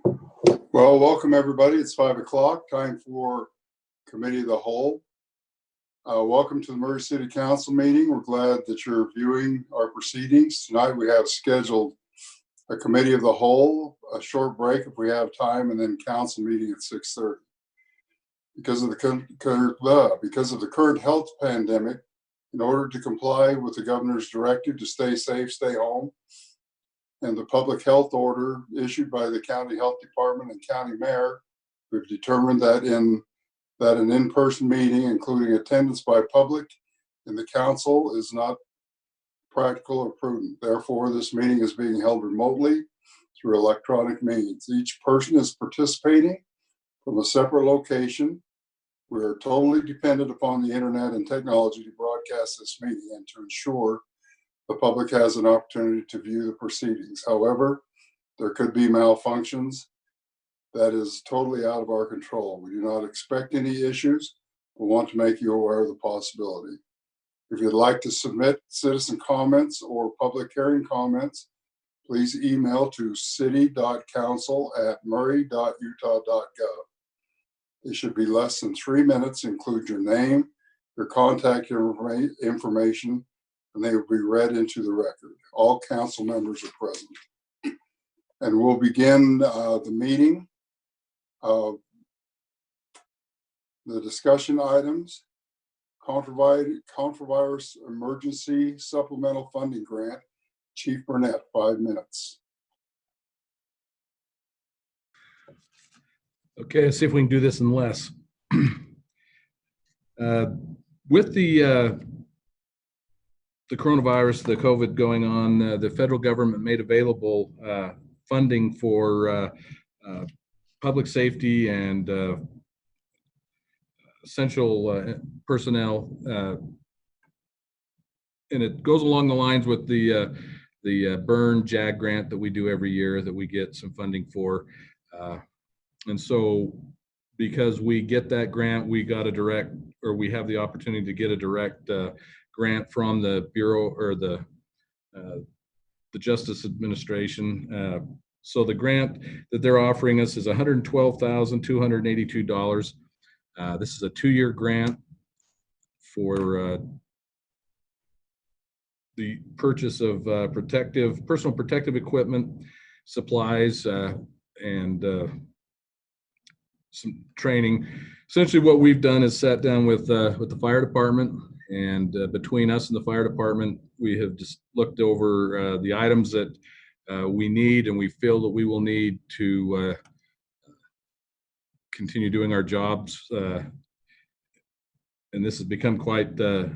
Well, welcome everybody. It's 5 o'clock, time for Committee of the Whole. Welcome to the Murray City Council meeting. We're glad that you're viewing our proceedings. Tonight we have scheduled a Committee of the Whole, a short break if we have time, and then council meeting at 6:30. Because of the current health pandemic, in order to comply with the governor's directive to stay safe, stay home, and the public health order issued by the county health department and county mayor, we've determined that an in-person meeting, including attendance by public in the council, is not practical or prudent. Therefore, this meeting is being held remotely through electronic means. Each person is participating from a separate location. We are totally dependent upon the internet and technology to broadcast this meeting and to ensure the public has an opportunity to view the proceedings. However, there could be malfunctions that is totally out of our control. We do not expect any issues, but want to make you aware of the possibility. If you'd like to submit citizen comments or public hearing comments, please email to city.council@murray.utah.gov. It should be less than 3 minutes, include your name, your contact information, and they will be read into the record. All council members are present. And we'll begin the meeting. The discussion items, Controvirus Emergency Supplemental Funding Grant. Chief Burnett, 5 minutes. Okay, let's see if we can do this in less. With the coronavirus, the COVID going on, the federal government made available funding for public safety and essential personnel, and it goes along the lines with the Burn JAG grant that we do every year that we get some funding for. And so because we get that grant, we have the opportunity to get a direct grant from the Bureau or the Justice Administration. So the grant that they're offering us is $112,282. This is a 2-year grant for the purchase of personal protective equipment, supplies, and some training. Essentially what we've done is sat down with the fire department, and between us and the fire department, we have just looked over the items that we need and we feel that we will need to continue doing our jobs. And this has become quite a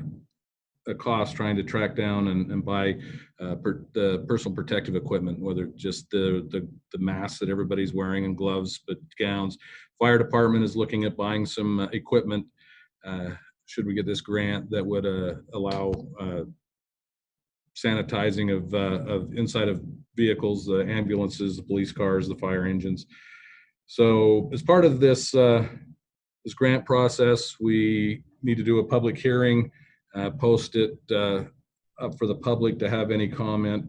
cost trying to track down and buy the personal protective equipment, whether just the masks that everybody's wearing and gloves, but gowns. Fire department is looking at buying some equipment should we get this grant that would allow sanitizing of inside of vehicles, the ambulances, the police cars, the fire engines. So as part of this this grant process, we need to do a public hearing, post it up for the public to have any comment,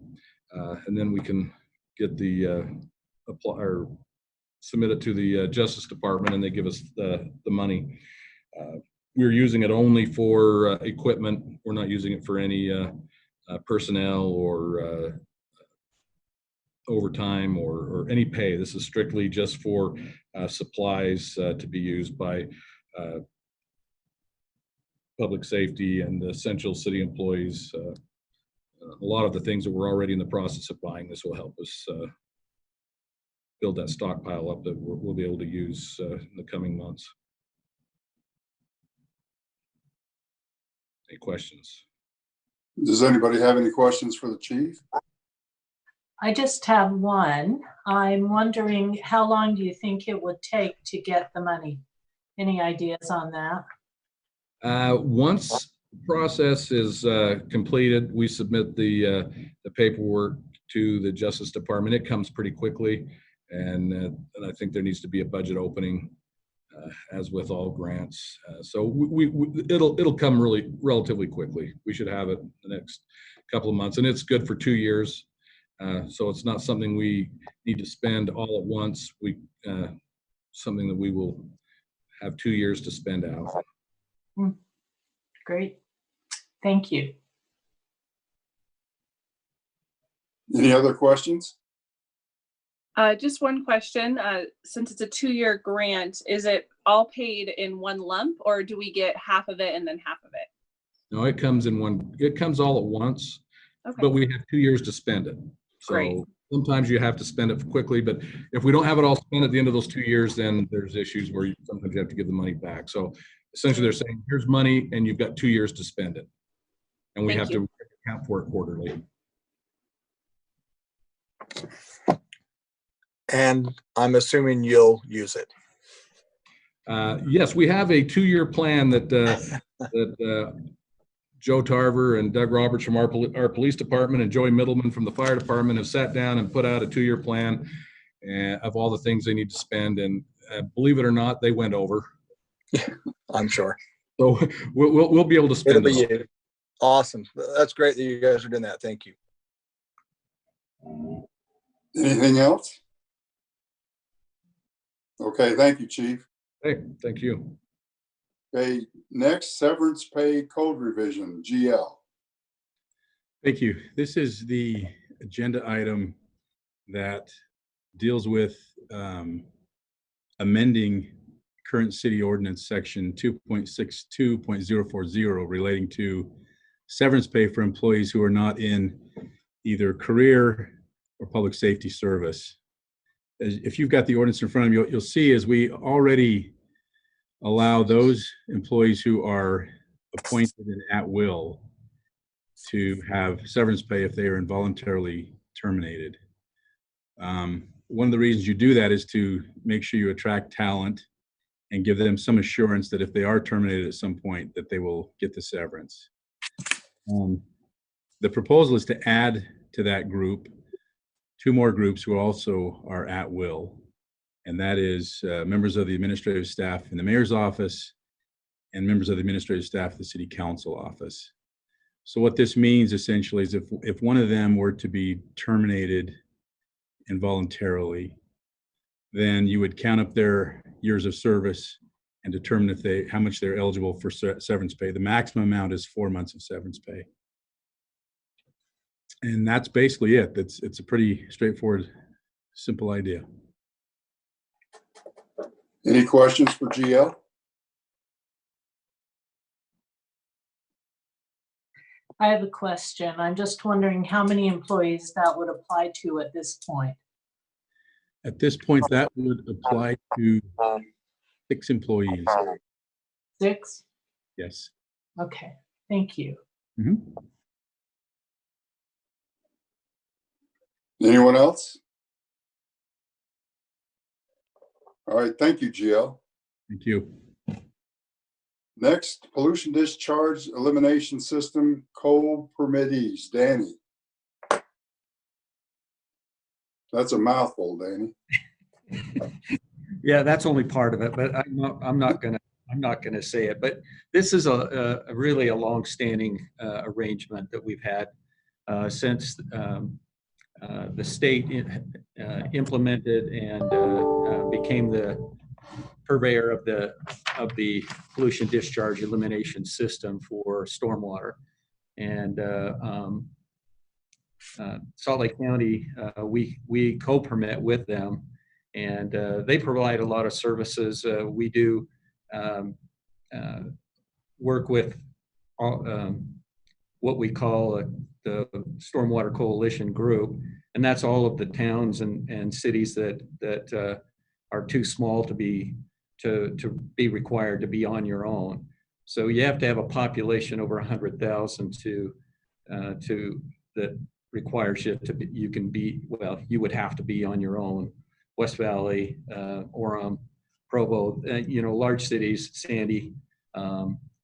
and then we can get the apply or submit it to the Justice Department, and they give us the money. We're using it only for equipment. We're not using it for any personnel or overtime or any pay. This is strictly just for supplies to be used by public safety and essential city employees. A lot of the things that we're already in the process of buying, this will help us build that stockpile up that we'll be able to use in the coming months. Any questions? Does anybody have any questions for the chief? I just have one. I'm wondering, how long do you think it would take to get the money? Any ideas on that? Once the process is completed, we submit the paperwork to the Justice Department. It comes pretty quickly, and I think there needs to be a budget opening, as with all grants. So it'll come relatively quickly. We should have it the next couple of months, and it's good for 2 years. So it's not something we need to spend all at once. Something that we will have 2 years to spend out. Great. Thank you. Any other questions? Just one question. Since it's a 2-year grant, is it all paid in one lump, or do we get half of it and then half of it? No, it comes all at once, Okay. but we have 2 years to spend it. Great. So sometimes you have to spend it quickly, but if we don't have it all spent at the end of those 2 years, then there's issues where sometimes you have to give the money back. So essentially they're saying, here's money and you've got 2 years to spend it. And we Thank have you. to account for it quarterly. And I'm assuming you'll use it. Yes, we have a 2-year plan that Joe Tarver and Doug Roberts from our police department and Joey Middleman from the fire department have sat down and put out a 2-year plan of all the things they need to spend. And believe it or not, they went over. I'm sure. So we'll be able to spend It'll be it. you. Awesome. That's great that you guys are doing that. Thank you. Anything else? Okay, thank you, Chief. Hey, thank you. Okay, next, severance pay code revision, GL. Thank you. This is the agenda item that deals with amending current city ordinance section 2.62.040 relating to severance pay for employees who are not in either career or public safety service. If you've got the ordinance in front of you, you'll see as we already allow those employees who are appointed and at will to have severance pay if they are involuntarily terminated. One of the reasons you do that is to make sure you attract talent and give them some assurance that if they are terminated at some point, that they will get the severance. The proposal is to add to that group 2 more groups who also are at will, and that is members of the administrative staff in the mayor's office and members of the administrative staff of the city council office. So what this means essentially is if one of them were to be terminated involuntarily, then you would count up their years of service and determine how much they're eligible for severance pay. The maximum amount is 4 months of severance pay. And that's basically it. It's a pretty straightforward, simple idea. Any questions for GL? I have a question. I'm just wondering how many employees that would apply to at this point. At this point, that would apply to 6 employees. 6? Yes. Okay, thank you. Mhm. Anyone else? All right, thank you, GL. Thank you. Next, pollution discharge elimination system coal permittees. Danny. That's a mouthful, Danny. Yeah, that's only part of it, but I'm not gonna say it. But this is a really a long-standing arrangement that we've had since the state implemented and became the purveyor of the pollution discharge elimination system for stormwater. And Salt Lake County, we co-permit with them, and they provide a lot of services. We do work with what we call the Stormwater Coalition Group, and that's all of the towns and cities that are too small to be required to be on your own. So you have to have a population over 100,000 that requires you to be, you would have to be on your own. West Valley, Orem, Provo, large cities, Sandy.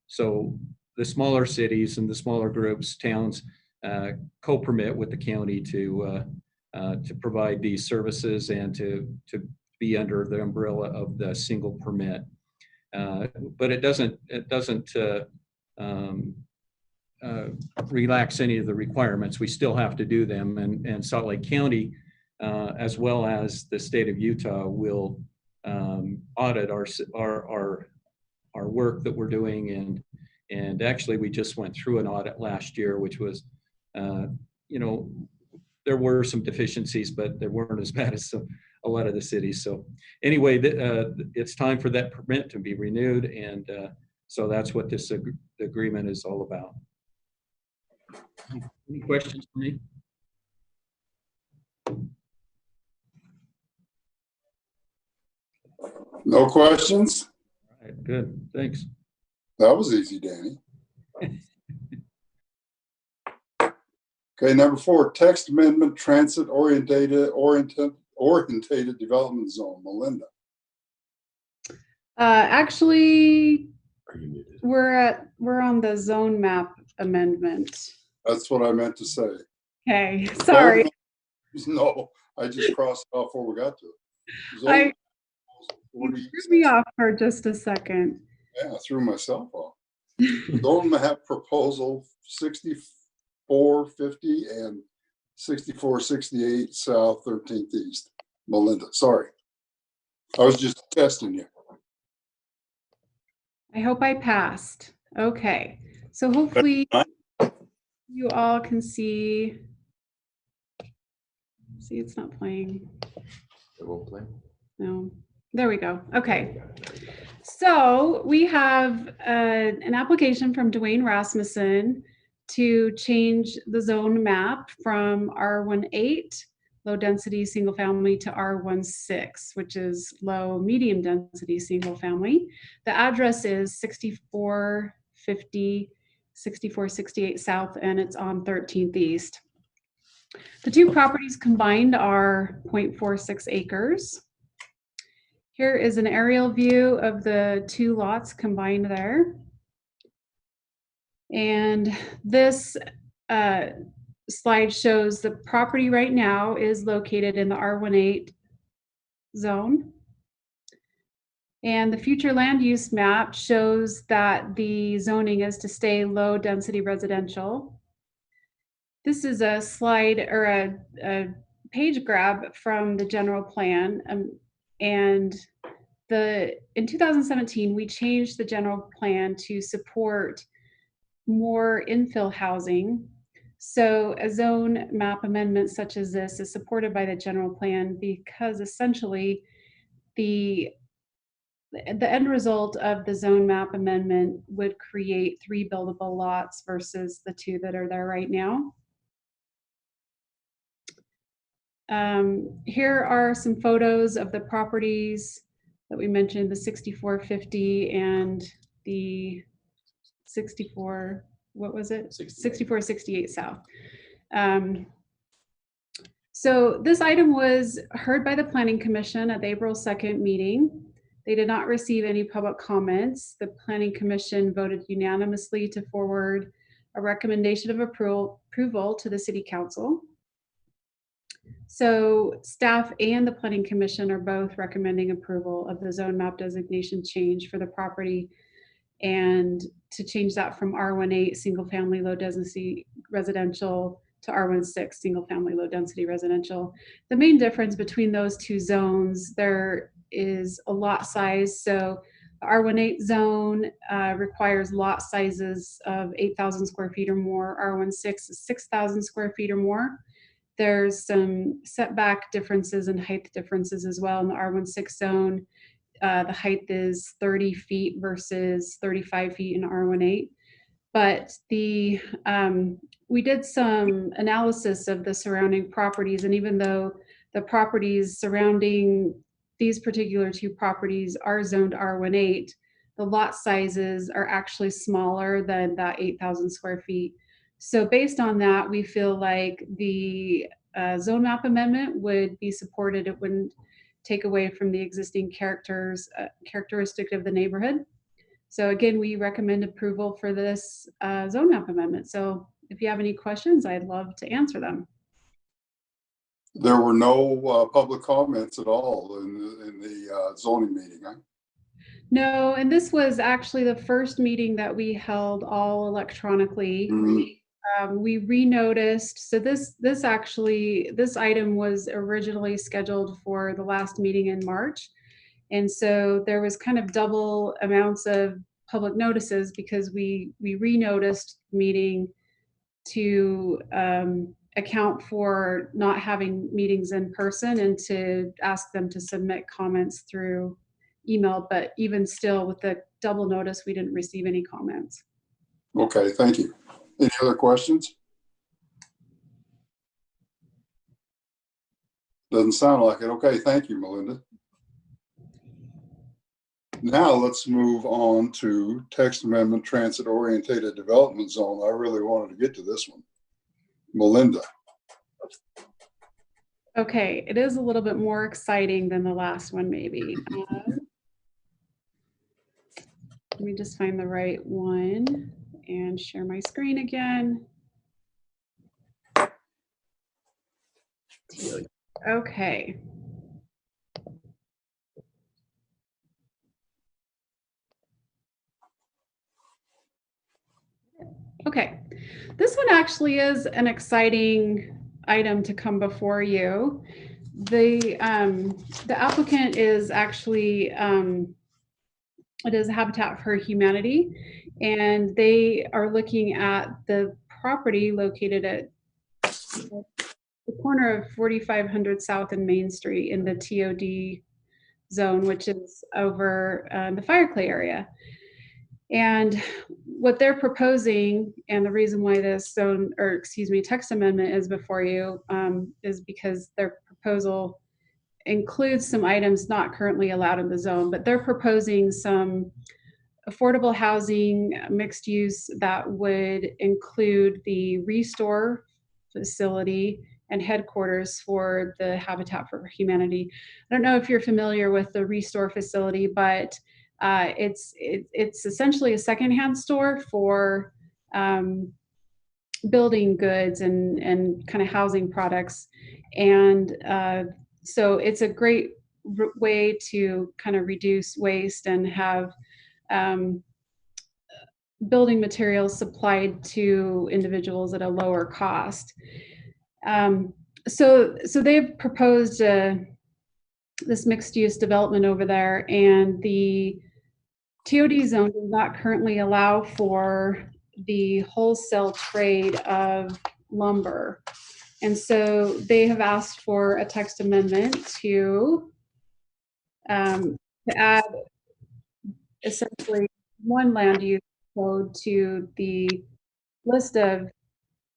So the smaller cities and the smaller groups, towns, co-permit with the county to provide these services and to be under the umbrella of the single permit. But it doesn't relax any of the requirements. We still have to do them, and Salt Lake County, as well as the state of Utah, will audit our work that we're doing. And actually, we just went through an audit last year, which was, there were some deficiencies, but they weren't as bad as a lot of the cities. So anyway, it's time for that permit to be renewed, and so that's what this agreement is all about. Any questions for me? No questions? All right, good, thanks. That was easy, Danny. Okay, number 4, text amendment, transit orientated development zone, Melinda. Actually, we're on the zone map amendment. That's what I meant to say. Okay, sorry. No, I just crossed it off before we got to it. Zone You threw 40 me off for just a second. Yeah, I threw myself off. Zone map proposal 6450 and 6468 South 13th East. Melinda, sorry. I was just testing you. I hope I passed. Okay, so hopefully you all can see. See, it's not playing. It won't play. No, there we go. Okay. So we have an application from Dwayne Rasmussen to change the zone map from R18, low density single family, to R16, which is low medium density single family. The address is 6450, 6468 South, and it's on 13th East. The two properties combined are 0.46 acres. Here is an aerial view of the two lots combined there. And this slide shows the property right now is located in the R18 zone. And the future land use map shows that the zoning is to stay low density residential. This is a slide or a page grab from the general plan. And in 2017, we changed the general plan to support more infill housing. So a zone map amendment such as this is supported by the general plan because essentially the end result of the zone map amendment would create 3 buildable lots versus the 2 that are there right now. Here are some photos of the properties that we mentioned, the 6450 and the 64, what was it? 6468 South. So this item was heard by the Planning Commission at the April 2nd meeting. They did not receive any public comments. The Planning Commission voted unanimously to forward a recommendation of approval to the City Council. So staff and the Planning Commission are both recommending approval of the zone map designation change for the property and to change that from R18 single family low density residential to R16 single family low density residential. The main difference between those two zones, there is a lot size. So the R18 zone requires lot sizes of 8,000 square feet or more. R16 is 6,000 square feet or more. There's some setback differences and height differences as well. In the R16 zone, the height is 30 feet versus 35 feet in R18. But we did some analysis of the surrounding properties, and even though the properties surrounding these particular two properties are zoned R18, the lot sizes are actually smaller than that 8,000 square feet. So based on that, we feel like the zone map amendment would be supported. It wouldn't take away from the existing characteristic of the neighborhood. So again, we recommend approval for this zone map amendment. So if you have any questions, I'd love to answer them. There were no public comments at all in the zoning meeting, huh? No, and this was actually the first meeting that we held all electronically. Mhm. We renoticed, so this item was originally scheduled for the last meeting in March. And so there was kind of double amounts of public notices because we renoticed meeting to account for not having meetings in person and to ask them to submit comments through email. But even still, with the double notice, we didn't receive any comments. Okay, thank you. Any other questions? Doesn't sound like it. Okay, thank you, Melinda. Now let's move on to text amendment transit orientated development zone. I really wanted to get to this one. Melinda. Okay, it is a little bit more exciting than the last one, maybe. Let me just find the right one and share my screen again. Okay. Okay, this one actually is an exciting item to come before you. The applicant is actually, it is Habitat for Humanity, and they are looking at the property located at the corner of 4500 South and Main Street in the TOD zone, which is over the Fireclay area. And what they're proposing, and the reason why this zone, or excuse me, text amendment is before you, is because their proposal includes some items not currently allowed in the zone, but they're proposing some affordable housing mixed use that would include the Restore facility and headquarters for the Habitat for Humanity. I don't know if you're familiar with the Restore facility, but it's essentially a secondhand store for building goods and kind of housing products. And so it's a great way to kind of reduce waste and have building materials supplied to individuals at a lower cost. So they've proposed this mixed-use development over there, and the TOD zone does not currently allow for the wholesale trade of lumber. And so they have asked for a text amendment to add essentially one land use code to the list of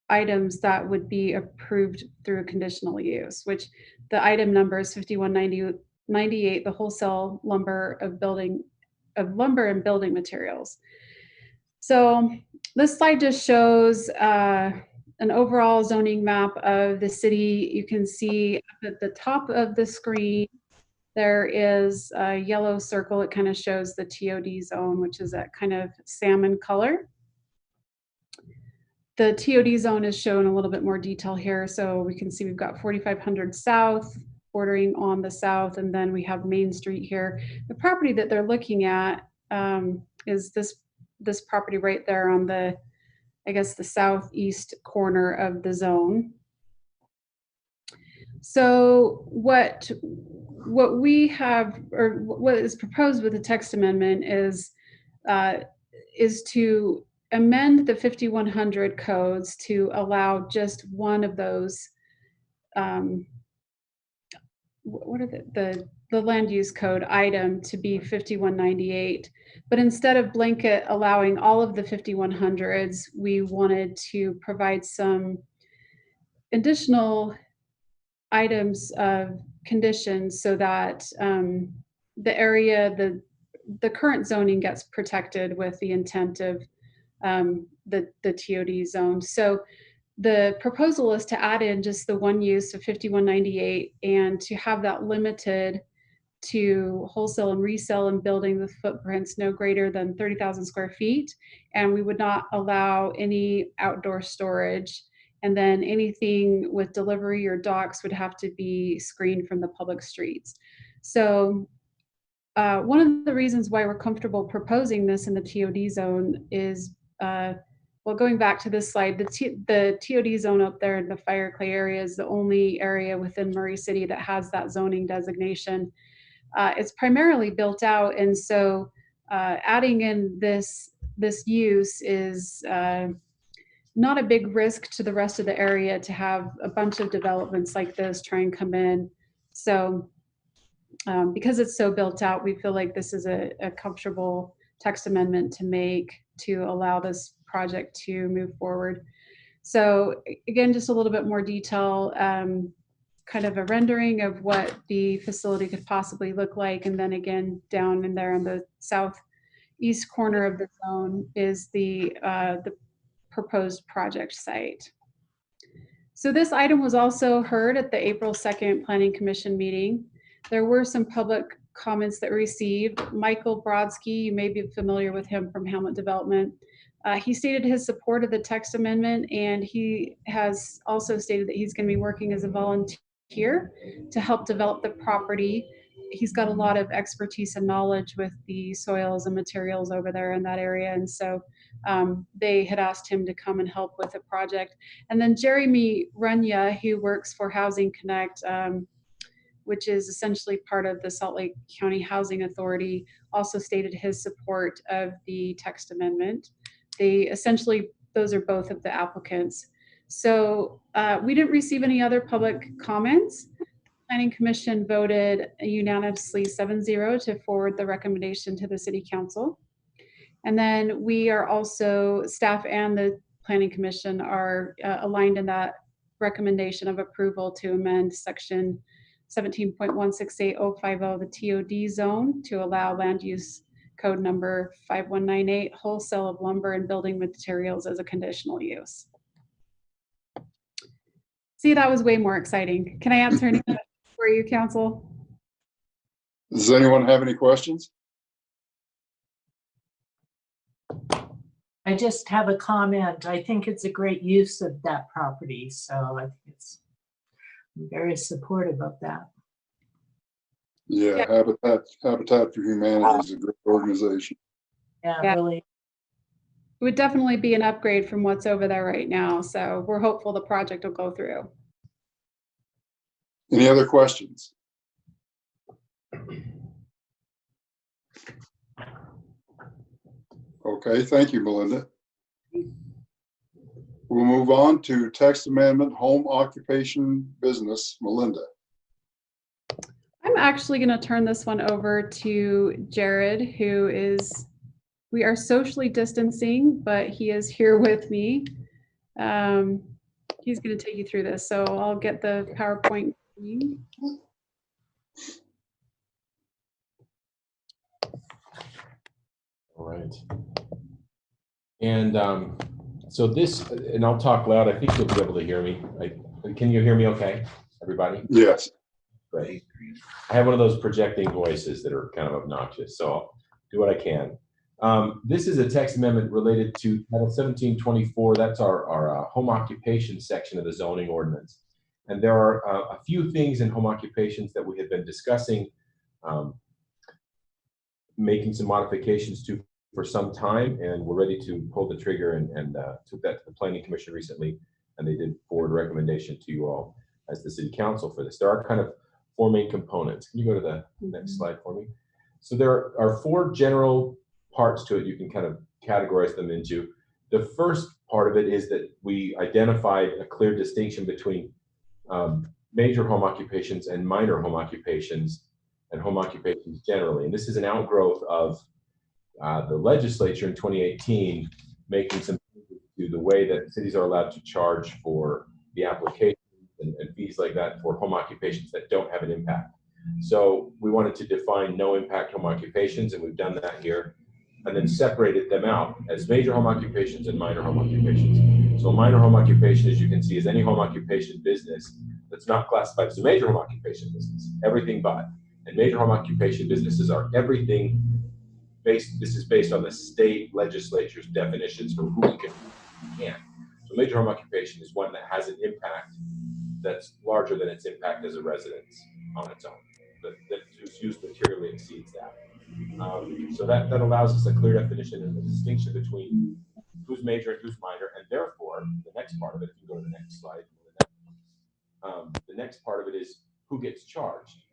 items that would be approved through conditional use, which the item number is 5198, the wholesale lumber lumber and building materials. So this slide just shows an overall zoning map of the city. You can see at the top of the screen, there is a yellow circle. It kind of shows the TOD zone, which is that kind of salmon color. The TOD zone is shown a little bit more detail here. So we can see we've got 4500 South bordering on the south, and then we have Main Street here. The property that they're looking at is this property right there on the, I guess, the southeast corner of the zone. So what we have, or what is proposed with the text amendment is to amend the 5100 codes to allow just one of those, what are the land use code item to be 5198. But instead of blanket allowing all of the 5100s, we wanted to provide some additional items of conditions so that the area, the current zoning gets protected with the intent of the TOD zone. So the proposal is to add in just the one use of 5198 and to have that limited to wholesale and resale and building with footprints no greater than 30,000 square feet. And we would not allow any outdoor storage. And then anything with delivery or docks would have to be screened from the public streets. So one of the reasons why we're comfortable proposing this in the TOD zone is, well, going back to this slide, the TOD zone up there in the Fire Clay area is the only area within Murray City that has that zoning designation. It's primarily built out, and so adding in this use is not a big risk to the rest of the area to have a bunch of developments like this try and come in. So because it's so built out, we feel like this is a comfortable text amendment to make to allow this project to move forward. So again, just a little bit more detail, kind of a rendering of what the facility could possibly look like. And then again, down in there on the southeast corner of the zone is the proposed project site. So this item was also heard at the April 2nd Planning Commission meeting. There were some public comments that were received. Michael Brodsky, you may be familiar with him from Hamlet Development. He stated his support of the text amendment, and he has also stated that he's going to be working as a volunteer to help develop the property. He's got a lot of expertise and knowledge with the soils and materials over there in that area, and so they had asked him to come and help with the project. And then Jeremy Runya, who works for Housing Connect, which is essentially part of the Salt Lake County Housing Authority, also stated his support of the text amendment. They essentially, those are both of the applicants. So we didn't receive any other public comments. The Planning Commission voted unanimously 7-0 to forward the recommendation to the City Council. And then we are also, staff and the Planning Commission are aligned in that recommendation of approval to amend section 17.168050, the TOD zone, to allow land use code number 5198, wholesale of lumber and building materials as a conditional use. See, that was way more exciting. Can I answer any questions for you, Council? Does anyone have any questions? I just have a comment. I think it's a great use of that property, so I think I'm very supportive of that. Yeah, Habitat for Humanity is a great organization. Yeah, really. It would definitely be an upgrade from what's over there right now. So we're hopeful the project will go through. Any other questions? Okay, thank you, Melinda. We'll move on to text amendment, home occupation business. Melinda. I'm actually going to turn this one over to Jared, who is, we are socially distancing, but he is here with me. He's going to take you through this. So I'll get the PowerPoint. All right. And so this, and I'll talk loud. I think you'll be able to hear me. Can you hear me okay, everybody? Yes. Great. I have one of those projecting voices that are kind of obnoxious, so I'll do what I can. This is a text amendment related to Title 1724. That's our home occupation section of the zoning ordinance. And there are a few things in home occupations that we have been discussing, making some modifications to for some time, and we're ready to pull the trigger and took that to the Planning Commission recently, and they did forward a recommendation to you all as the City Council for this. There are kind of four main components. Can you go to the next slide for me? So there are four general parts to it. You can kind of categorize them into. The first part of it is that we identified a clear distinction between major home occupations and minor home occupations and home occupations generally. And this is an outgrowth of the legislature in 2018 making some changes to the way that cities are allowed to charge for the application and fees like that for home occupations that don't have an impact. So we wanted to define no impact home occupations, and we've done that here, and then separated them out as major home occupations and minor home occupations. So a minor home occupation, as you can see, is any home occupation business that's not classified as a major home occupation business, everything but. And major home occupation businesses are everything based, this is based on the state legislature's definitions for who can and can't. So major home occupation is one that has an impact that's larger than its impact as a residence on its own. The two whose use materially exceeds that. So that allows us a clear definition and a distinction between who's major and who's minor, and therefore the next part of it, if you go to the next slide, the next part of it is who gets charged.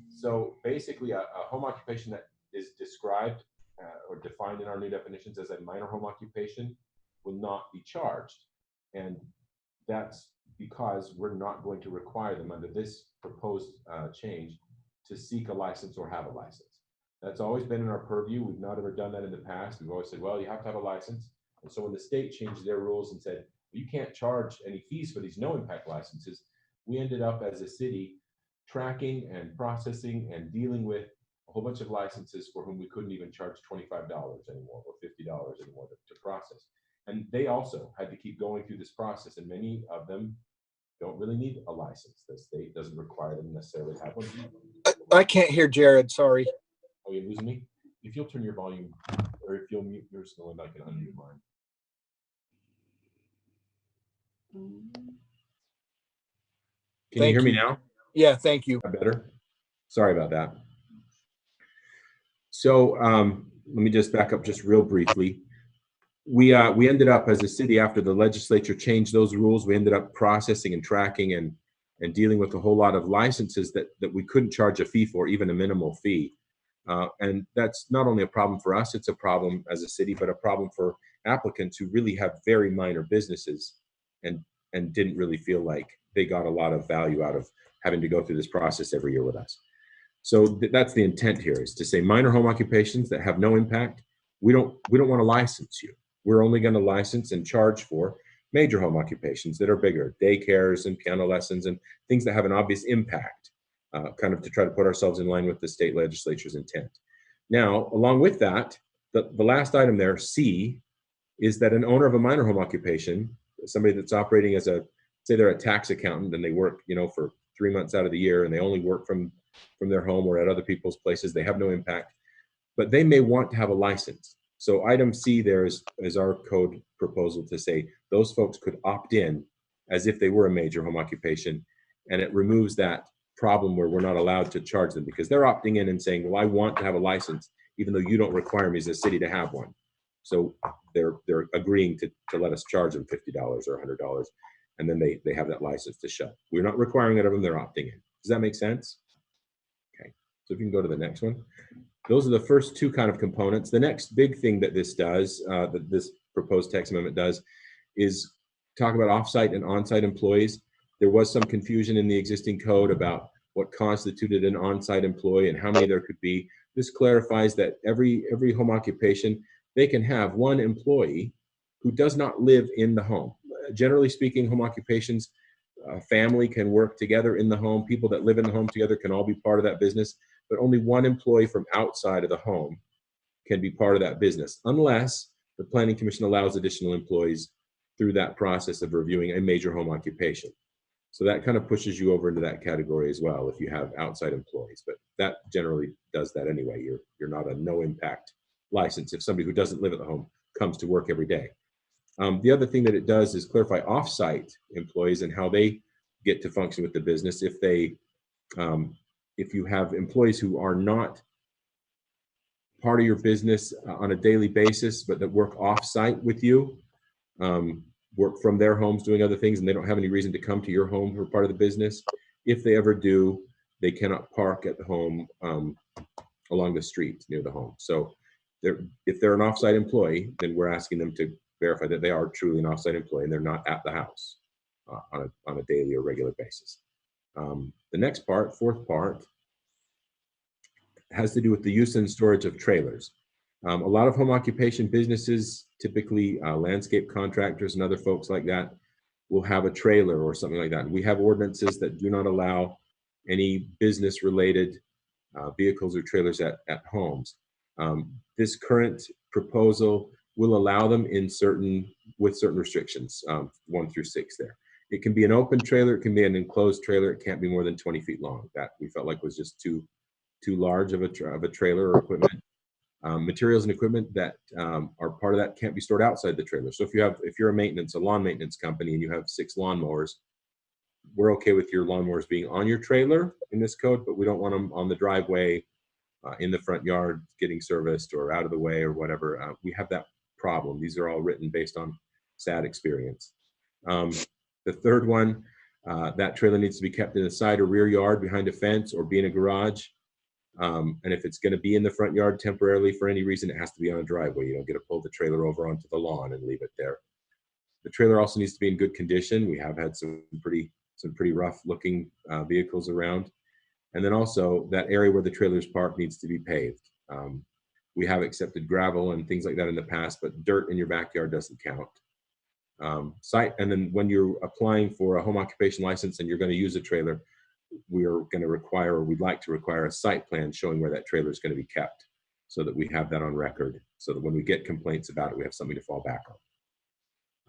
So basically, a home occupation that is described or defined in our new definitions as a minor home occupation will not be charged, and that's because we're not going to require them under this proposed change to seek a license or have a license. That's always been in our purview. We've not ever done that in the past. We've always said, well, you have to have a license. And so when the state changed their rules and said, well, you can't charge any fees for these no impact licenses, we ended up as a city tracking and processing and dealing with a whole bunch of licenses for whom we couldn't even charge $25 anymore or $50 anymore to process. And they also had to keep going through this process, and many of them don't really need a license. The state doesn't require them necessarily to have one. I can't hear Jared, sorry. Oh, you're losing me? If you'll turn your volume, or if you'll mute yours, so I can unmute mine. Can you hear me now? Yeah, thank you. Better? Sorry about that. So let me just back up just real briefly. We ended up as a city, after the legislature changed those rules, we ended up processing and tracking and dealing with a whole lot of licenses that we couldn't charge a fee for, even a minimal fee. And that's not only a problem for us, it's a problem as a city, but a problem for applicants who really have very minor businesses and didn't really feel like they got a lot of value out of having to go through this process every year with us. So that's the intent here, is to say minor home occupations that have no impact, we don't want to license you. We're only going to license and charge for major home occupations that are bigger, daycares and piano lessons and things that have an obvious impact, kind of to try to put ourselves in line with the state legislature's intent. Now, along with that, the last item there, C, is that an owner of a minor home occupation, somebody that's operating as say they're a tax accountant and they work, for 3 months out of the year and they only work from their home or at other people's places, they have no impact, but they may want to have a license. So item C there is our code proposal to say those folks could opt in as if they were a major home occupation, and it removes that problem where we're not allowed to charge them because they're opting in and saying, well, I want to have a license, even though you don't require me as a city to have one. So they're agreeing to let us charge them $50 or $100, and then they have that license to show. We're not requiring it of them, they're opting in. Does that make sense? Okay, so if you can go to the next one. Those are the first two kind of components. The next big thing that this does, that this proposed text amendment does, is talk about offsite and onsite employees. There was some confusion in the existing code about what constituted an onsite employee and how many there could be. This clarifies that every home occupation, they can have one employee who does not live in the home. Generally speaking, home occupations, family can work together in the home. People that live in the home together can all be part of that business, but only one employee from outside of the home can be part of that business, unless the Planning Commission allows additional employees through that process of reviewing a major home occupation. So that kind of pushes you over into that category as well if you have outside employees, but that generally does that anyway. You're not a no impact license if somebody who doesn't live at the home comes to work every day. The other thing that it does is clarify offsite employees and how they get to function with the business. If you have employees who are not part of your business on a daily basis, but that work offsite with you, work from their homes doing other things, and they don't have any reason to come to your home for part of the business, if they ever do, they cannot park at the home along the street near the home. So if they're an offsite employee, then we're asking them to verify that they are truly an offsite employee and they're not at the house on a daily or regular basis. The next part, fourth part, has to do with the use and storage of trailers. A lot of home occupation businesses, typically landscape contractors and other folks like that, will have a trailer or something like that. We have ordinances that do not allow any business-related vehicles or trailers at homes. This current proposal will allow them with certain restrictions, 1 through 6 there. It can be an open trailer, it can be an enclosed trailer, it can't be more than 20 feet long. That we felt like was just too large of a trailer or equipment. Materials and equipment that are part of that can't be stored outside the trailer. So if you're a lawn maintenance company and you have 6 lawnmowers, we're okay with your lawnmowers being on your trailer in this code, but we don't want them on the driveway, in the front yard getting serviced or out of the way or whatever. We have that problem. These are all written based on sad experience. The third one, that trailer needs to be kept in the side or rear yard behind a fence or be in a garage. And if it's going to be in the front yard temporarily for any reason, it has to be on a driveway. You don't get to pull the trailer over onto the lawn and leave it there. The trailer also needs to be in good condition. We have had some pretty rough looking vehicles around. And then also that area where the trailer's parked needs to be paved. We have accepted gravel and things like that in the past, but dirt in your backyard doesn't count. And then when you're applying for a home occupation license and you're going to use a trailer, we're going to require, or we'd like to require, a site plan showing where that trailer is going to be kept, so that we have that on record, so that when we get complaints about it, we have something to fall back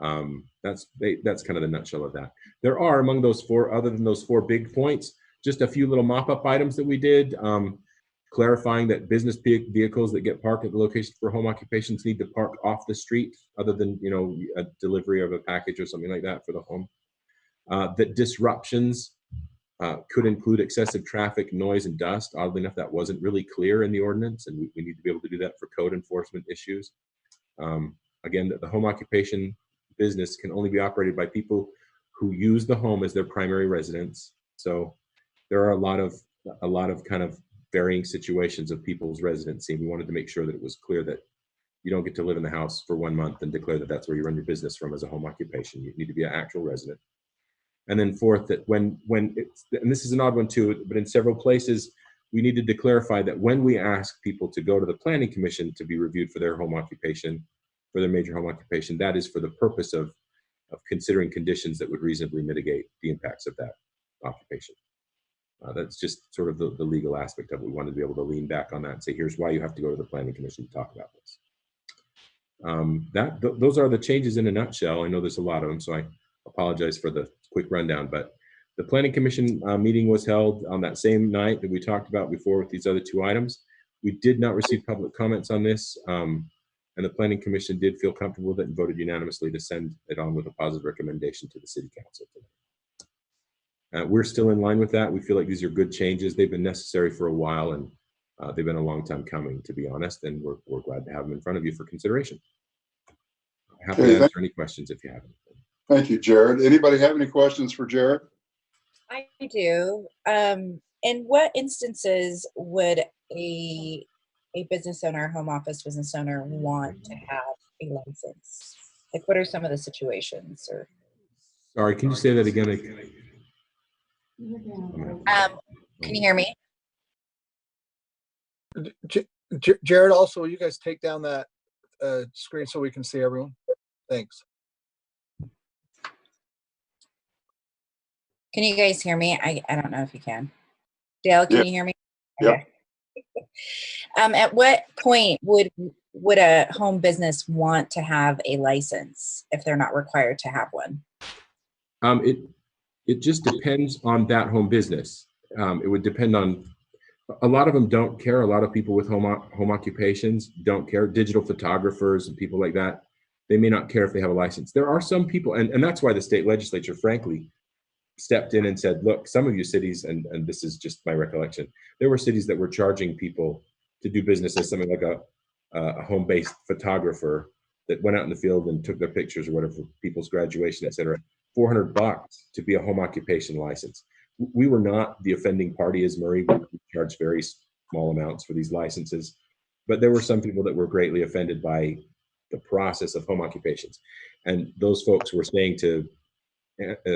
on. That's kind of the nutshell of that. There are, among those four, other than those 4 big points, just a few little mop-up items that we did, clarifying that business vehicles that get parked at the location for home occupations need to park off the street, other than, you know, a delivery of a package or something like that for the home. That disruptions could include excessive traffic, noise, and dust. Oddly enough, that wasn't really clear in the ordinance, and we need to be able to do that for code enforcement issues. Again, the home occupation business can only be operated by people who use the home as their primary residence. So there are a lot of kind of varying situations of people's residency. We wanted to make sure that it was clear that you don't get to live in the house for 1 month and declare that that's where you run your business from as a home occupation. You need to be an actual resident. And then fourth, that when it's, and this is an odd one too, but in several places, we needed to clarify that when we ask people to go to the planning commission to be reviewed for their home occupation, for their major home occupation, that is for the purpose of considering conditions that would reasonably mitigate the impacts of that occupation. That's just sort of the legal aspect of it. We wanted to be able to lean back on that and say, here's why you have to go to the planning commission to talk about this. Those are the changes in a nutshell. I know there's a lot of them, so I apologize for the quick rundown, but the planning commission meeting was held on that same night that we talked about before with these other 2 items. We did not receive public comments on this, and the planning commission did feel comfortable with it and voted unanimously to send it on with a positive recommendation to the city council today. We're still in line with that. We feel like these are good changes. They've been necessary for a while, and they've been a long time coming, to be honest, and we're glad to have them in front of you for consideration. Happy to answer any questions if you have any. Thank you, Jared. Anybody have any questions for Jared? I do. In what instances would a business owner, a home office business owner, want to have a license? Like, what are some of the situations? Or Sorry, can you say that again? can you hear me? Jared, also, will you guys take down that screen so we can see everyone? Thanks. Can you guys hear me? I don't know if you can. Dale, can you hear me? Yeah. At what point would a home business want to have a license if they're not required to have one? It just depends on that home business. It would depend on, a lot of them don't care. A lot of people with home occupations don't care. Digital photographers and people like that, they may not care if they have a license. There are some people, and that's why the state legislature, frankly, stepped in and said, look, some of you cities, and this is just my recollection, there were cities that were charging people to do business as something like a home-based photographer that went out in the field and took their pictures or whatever for people's graduation, et cetera, $400 to be a home occupation license. We were not the offending party as Murray. We charged very small amounts for these licenses, but there were some people that were greatly offended by the process of home occupations. And those folks were saying to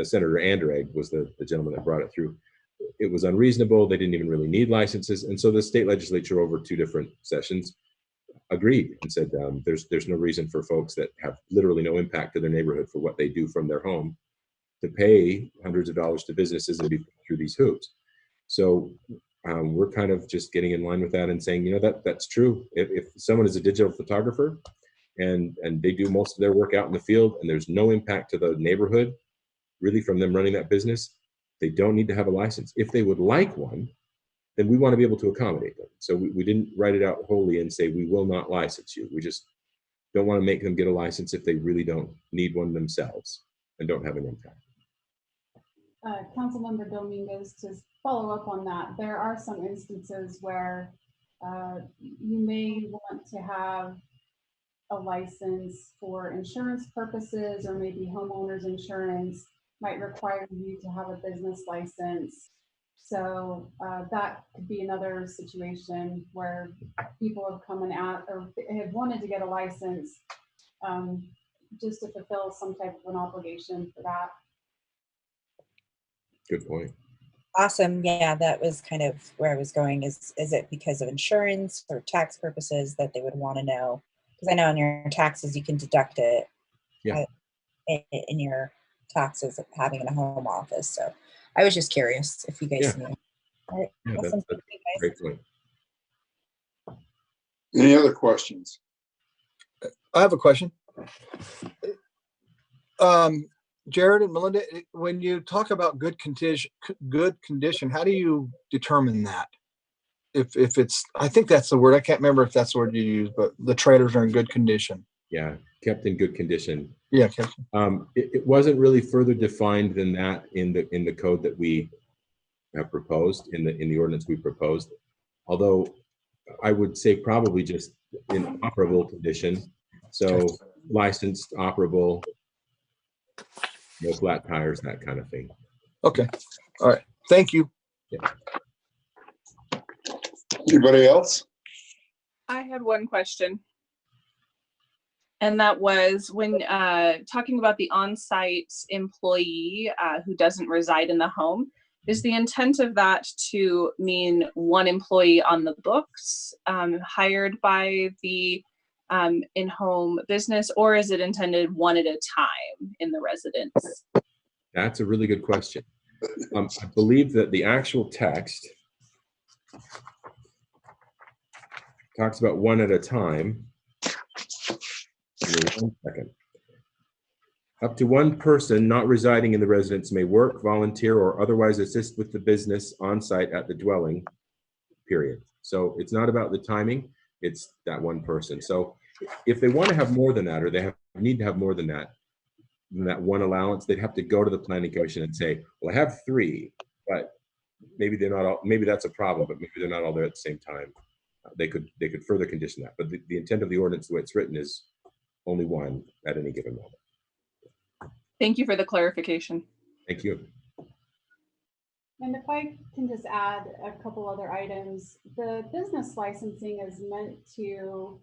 Senator Andrade, was the gentleman that brought it through, it was unreasonable. They didn't even really need licenses. And so the state legislature, over 2 different sessions, agreed and said there's no reason for folks that have literally no impact to their neighborhood for what they do from their home to pay hundreds of dollars to businesses and be through these hoops. So we're kind of just getting in line with that and saying, you know, that's true. If someone is a digital photographer and they do most of their work out in the field and there's no impact to the neighborhood really from them running that business, they don't need to have a license. If they would like one, then we want to be able to accommodate them. So we didn't write it out wholly and say, we will not license you. We just don't want to make them get a license if they really don't need one themselves and don't have an impact. Councilmember Dominguez, to follow up on that, there are some instances where you may want to have a license for insurance purposes, or maybe homeowners insurance might require you to have a business license. So that could be another situation where people have come and out or have wanted to get a license just to fulfill some type of an obligation for that. Good point. Awesome. Yeah, that was kind of where I was going. Is it because of insurance or tax purposes that they would want to know? Because I know on your taxes you can deduct it Yeah. in your taxes of having a home office. So I was just curious if you guys Yeah. knew. All right. Yeah, Awesome. that's Thank you, guys. Great point. Any other questions? I have a question. Jared and Melinda, when you talk about good condition, how do you determine that? If it's, I think that's the word. I can't remember if that's the word you use, but the trailers are in good condition. Yeah, kept in good condition. Yeah. Okay. It wasn't really further defined than that in the code that we have proposed, in the ordinance we proposed. Although I would say probably just in operable condition. So licensed, operable, no flat tires, that kind of thing. Okay. All right. Thank you. Yeah. Anybody else? I had one question. And that was when talking about the on-site employee who doesn't reside in the home, is the intent of that to mean one employee on the books hired by the in-home business, or is it intended one at a time in the residence? That's a really good question. I believe that the actual text talks about one at a time. Give me 1 second. Up to one person not residing in the residence may work, volunteer, or otherwise assist with the business on site at the dwelling, period. So it's not about the timing, it's that one person. So if they want to have more than that, or they need to have more than that one allowance, they'd have to go to the planning commission and say, well, I have 3, but maybe they're not all, maybe that's a problem, but maybe they're not all there at the same time. They could further condition that, but the intent of the ordinance, the way it's written, is only one at any given moment. Thank you for the clarification. Thank you. And if I can just add a couple other items, the business licensing is meant to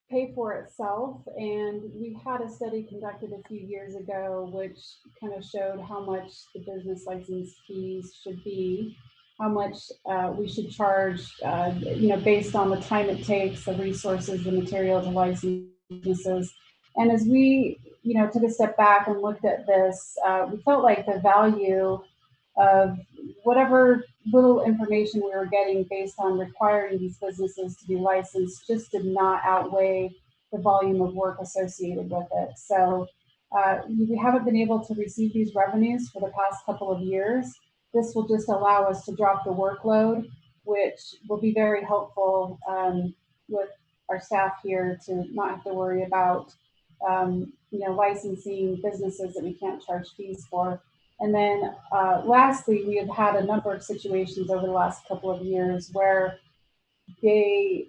pay for itself. And we had a study conducted a few years ago, which kind of showed how much the business license fees should be, how much we should charge, based on the time it takes, the resources, the material to license businesses. And as we, took a step back and looked at this, we felt like the value of whatever little information we were getting based on requiring these businesses to be licensed just did not outweigh the volume of work associated with it. So we haven't been able to receive these revenues for the past couple of years. This will just allow us to drop the workload, which will be very helpful with our staff here to not have to worry about licensing businesses that we can't charge fees for. And then lastly, we have had a number of situations over the last couple of years where the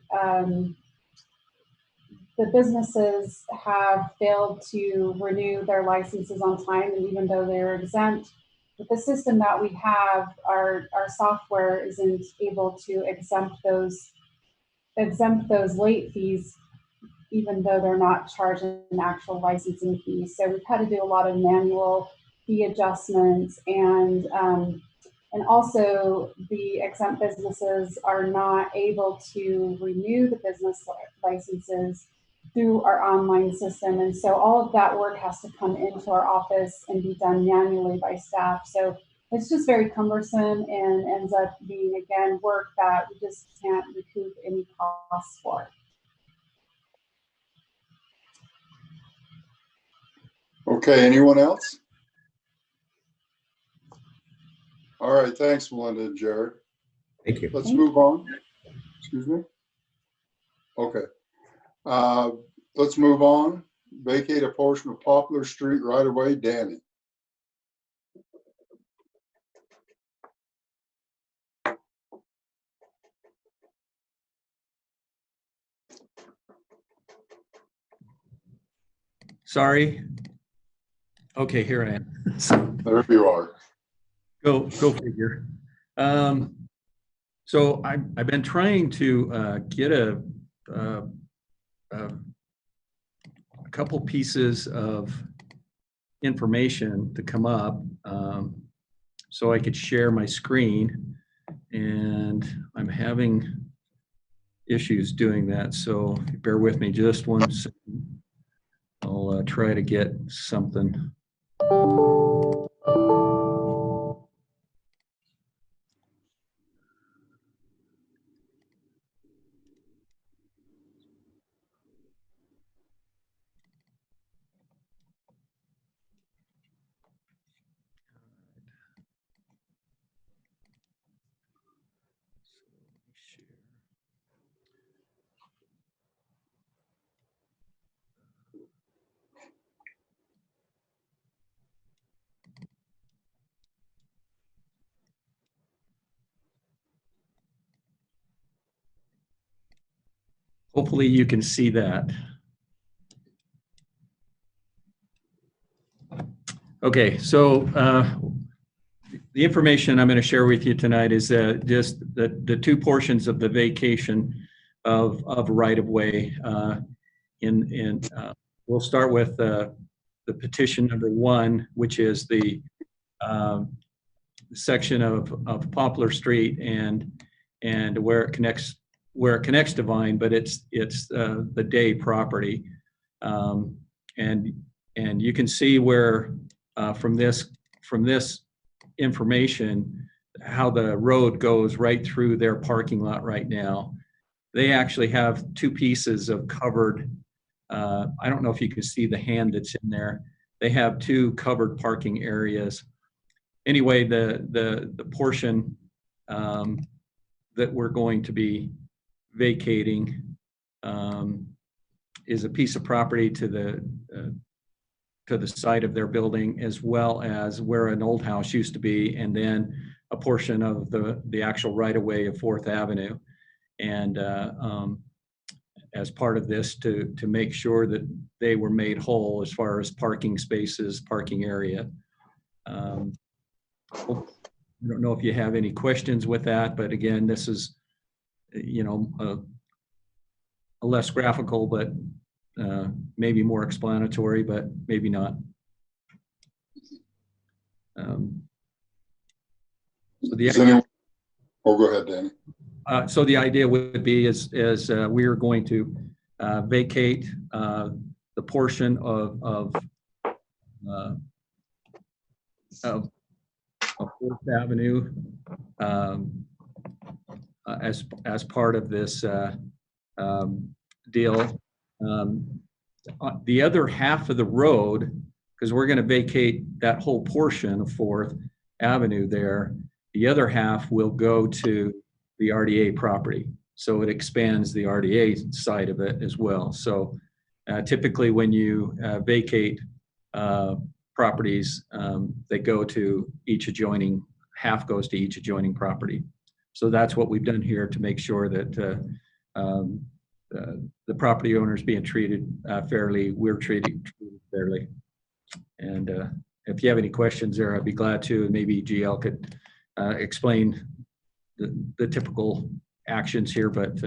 businesses have failed to renew their licenses on time, and even though they're exempt, with the system that we have, our software isn't able to exempt those late fees, even though they're not charging an actual licensing fee. So we've had to do a lot of manual fee adjustments, and also the exempt businesses are not able to renew the business licenses through our online system. And so all of that work has to come into our office and be done manually by staff. So it's just very cumbersome and ends up being, again, work that we just can't recoup any costs for. Okay, anyone else? All right, thanks, Melinda and Jared. Thank you. Let's move on. Excuse me. Okay. Let's move on. Vacate a portion of Poplar Street right away, Danny. Sorry. Okay, here I am. There you are. Go figure. So I've been trying to get a couple pieces of information to come up so I could share my screen, and I'm having issues doing that. So bear with me just one second. I'll try to get something. Hopefully you can see that. Okay, so the information I'm going to share with you tonight is just the two portions of the vacation of right-of-way. We'll start with the petition number 1, which is the section of Poplar Street and where it connects to Vine, but it's the Day property, and you can see where from this information how the road goes right through their parking lot right now. They actually have two pieces of covered. I don't know if you can see the hand that's in there. They have two covered parking areas. Anyway, the portion that we're going to be vacating is a piece of property to the side of their building, as well as where an old house used to be, and then a portion of the actual right-of-way of 4th Avenue. And as part of this, to make sure that they were made whole as far as parking spaces, parking area. I don't know if you have any questions with that, but again, this is, a less graphical, but maybe more explanatory, but maybe not. So the idea, Go ahead, Danny. so the idea would be is we are going to vacate the portion of 4th Avenue as part of this deal. The other half of the road, because we're going to vacate that whole portion of 4th Avenue there, the other half will go to the RDA property. So it expands the RDA side of it as well. So typically when you vacate properties, they go to each adjoining, half goes to each adjoining property. So that's what we've done here to make sure that the property owners being treated fairly, we're treated fairly. And if you have any questions there, I'd be glad to, and maybe GL could explain the typical actions here, but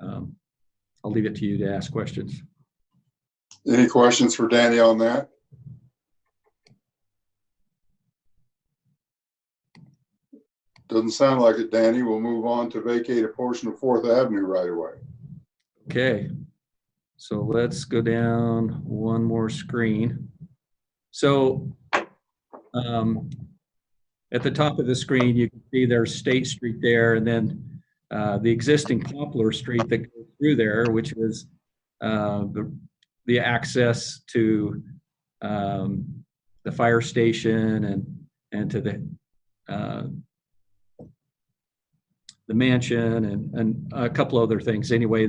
I'll leave it to you to ask questions. Any questions for Danny on that? Doesn't sound like it, Danny. We'll move on to vacate a portion of 4th Avenue right away. Okay, so let's go down one more screen. So at the top of the screen, you can see there's State Street there, and then the existing Poplar Street that goes through there, which is the access to the fire station and to the mansion and a couple other things. Anyway,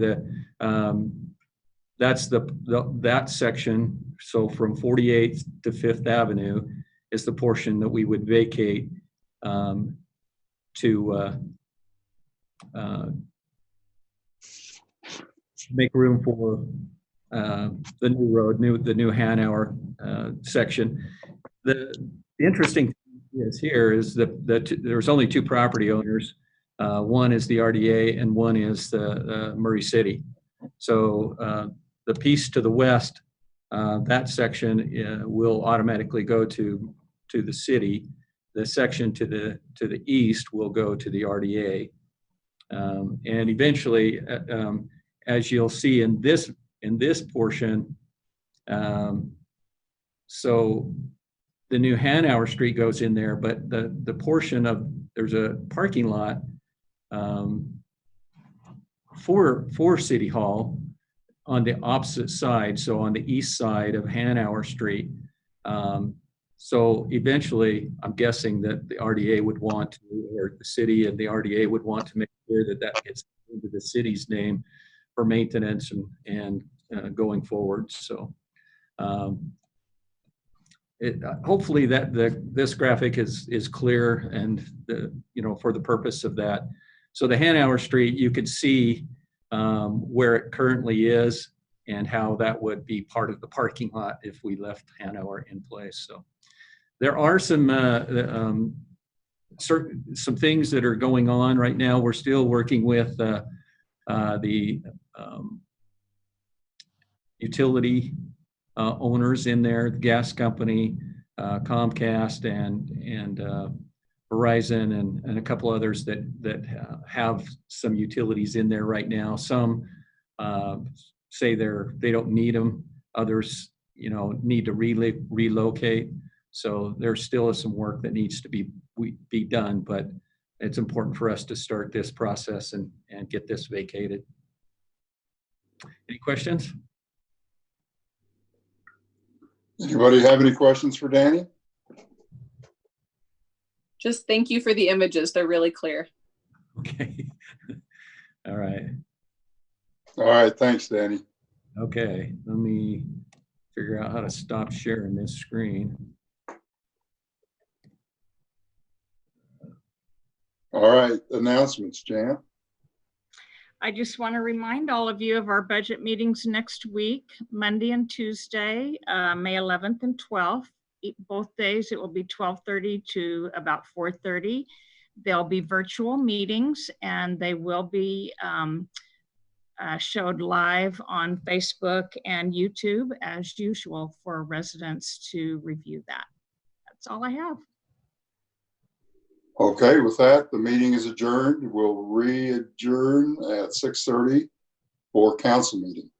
that's that section. So from 48th to 5th Avenue is the portion that we would vacate to make room for the new road, the new Hanover section. The interesting thing is here is that there's only two property owners. One is the RDA and one is the Murray City. So the piece to the west, that section will automatically go to the city. The section to the east will go to the RDA. And eventually, as you'll see in this portion, so the new Hanover Street goes in there, but the portion of, there's a parking lot for City Hall on the opposite side, so on the east side of Hanover Street. So eventually, I'm guessing that the RDA would want to, or the city and the RDA would want to make sure that that gets into the city's name for maintenance and going forward. So hopefully this graphic is clear and for the purpose of that. So the Hanover Street, you could see where it currently is and how that would be part of the parking lot if we left Hanover in place. So there are some things that are going on right now. We're still working with the utility owners in there, the gas company, Comcast, and Verizon, and a couple others that have some utilities in there right now. Some say they don't need them. Others, need to relocate. So there still is some work that needs to be done, but it's important for us to start this process and get this vacated. Any questions? Anybody have any questions for Danny? Just thank you for the images. They're really clear. Okay. All right. All right, thanks, Danny. Okay, let me figure out how to stop sharing this screen. All right, announcements, Jan. I just want to remind all of you of our budget meetings next week, Monday and Tuesday, May 11th and 12th. Both days it will be 12:30 to about 4:30. There'll be virtual meetings and they will be showed live on Facebook and YouTube as usual for residents to review that. That's all I have. Okay, with that, the meeting is adjourned. We'll re-adjourn at 6:30 for council meeting.